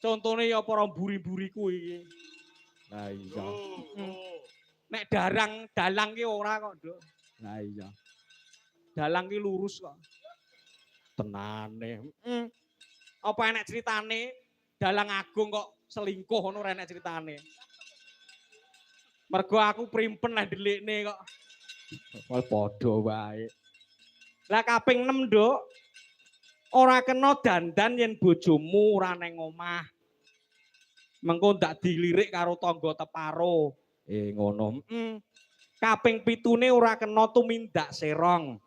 Contone ya para mburi-mburiku iki. Lah iya. Nek dalang ki ora kok, Nduk. Lah iya. Dalang ki lurus kok. Tenane. Apa enek ceritane dalang agung kok selingkuh ngono ora enek ceritane. Mergo aku primpen lah delikne kok. Wal padha wae. Lah kaping 6, Nduk. Ora kena dandan yen bojomu ora neng omah. Mengko ndak dilirik karo tangga teparo. Ngono. Kaping 7 ora kena tumindak serong.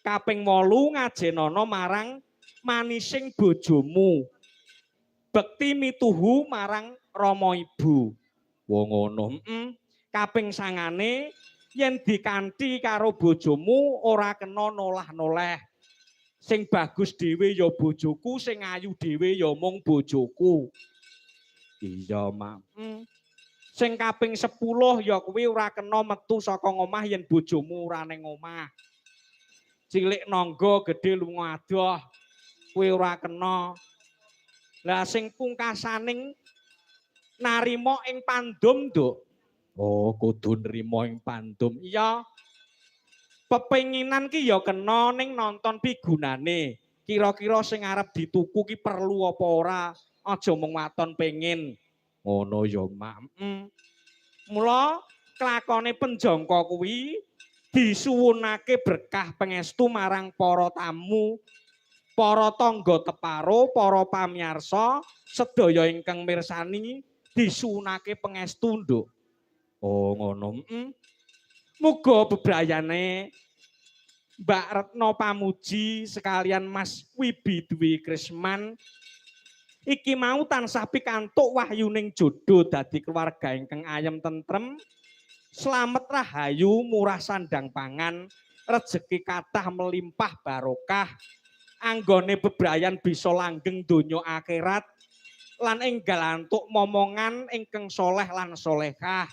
Kaping 8 ngajenana marang manising bojomu. Bekti mituhu marang rama ibu. Wong ngono. Kaping 9 yen dikanthi karo bojomu ora kena nolah-noleh. Sing bagus dhewe ya bojoku, sing ayu dhewe ya mung bojoku. Iya, Mak. Sing kaping 10 ya kuwi ora kena metu saka omah yen bojomu ora ning omah. Cilik nangga gedhe lunga adoh. Kuwi ora kena. Lah sing pungkasaning narima ing pandum, Nduk. Oh, kudu nrimo ing pandum. Iya. Pepenginan ki ya kena ning nonton pigunane. Kira-kira sing arep dituku ki perlu apa ora? Aja mung waton pengin. Ngono ya, Mak. Mula kelakone penjangka kuwi disuwunake berkah pangestu marang para tamu, para tangga teparo, para pamirsa, sedaya ingkang mirsani disuwunake pangestu, Nduk. Oh, ngono. Muga bebrayane Mbak Retno Pamuji sekalian Mas Wibi Dwi Krisman iki mau tansah pikantuk wahyuning jodoh dadi keluarga ingkang ayem tentrem, slamet rahayu, murah sandang pangan, rejeki kathah melimpah barokah, anggone bebrayan bisa langgeng donya akhirat, lan enggal antuk momongan ingkang soleh lan solehah.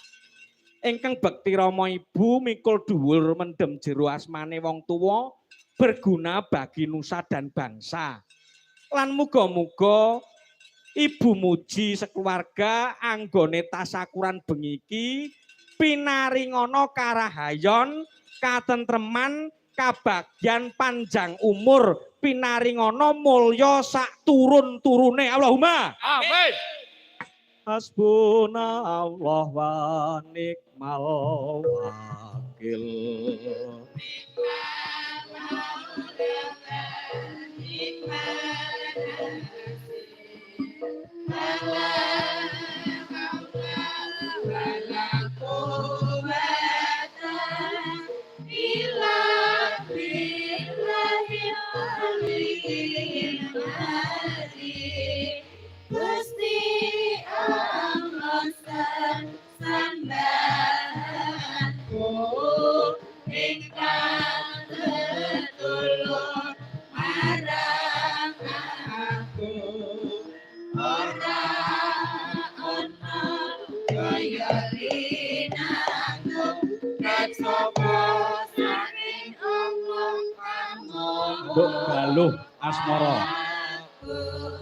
Ingkang bekti rama ibu mikul dhuwur mendem jero asmane wong tuwa berguna bagi nusa dan bangsa. Lan muga-muga ibu muji sekeluarga anggone tasakuran bengi iki pinaringana karahayon, katentreman, kabagyan panjang umur, pinaringana mulya sak turun-turune. Allahumma Amin. Hasbunallah wa ni'mal wakil. Gusti Allah sambahanku ingkang tetulung marang aku ora ana kaya linanggung nek sapa saking Allah pamonggo Mbok galuh asmara. aku